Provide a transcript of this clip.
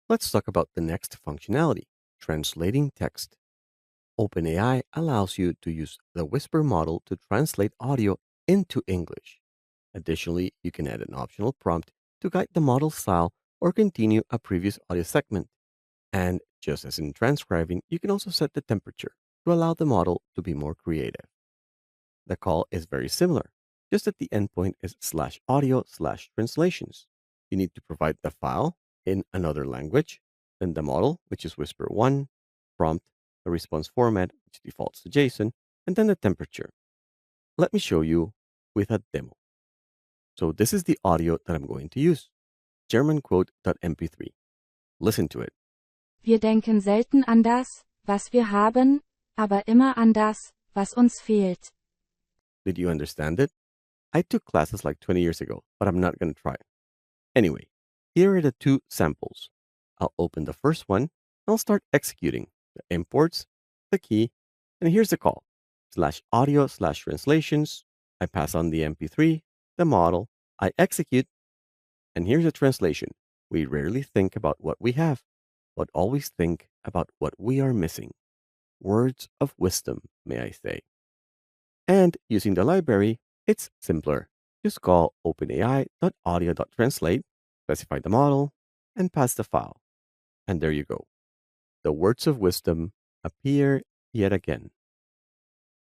Let's talk about the next functionality, translating text. OpenAI allows you to use the Whisper model to translate audio into English. Additionally, you can add an optional prompt to guide the model style or continue a previous audio segment. And just as in transcribing, you can also set the temperature to allow the model to be more creative. The call is very similar, just that the endpoint is /audio/translations. You need to provide the file in another language, then the model, which is Whisper 1, prompt, the response format, which defaults to JSON, and then the temperature. Let me show you with a demo. So this is the audio that I'm going to use, Germanquote.mp3. Listen to it. Wir denken selten an das, was wir haben, aber immer an das, was uns fehlt. Did you understand it? I took classes like 20 years ago, but I'm not going to try it. Anyway, here are the two samples. I'll open the first one, and I'll start executing the imports, the key, and here's the call, /audio/translations. I pass on the MP3, the model, I execute, and here's a translation. We rarely think about what we have, but always think about what we are missing. Words of wisdom, may I say. And using the library, it's simpler. Just call openai.audio.translate, specify the model, and pass the file. And there you go. The words of wisdom appear yet again.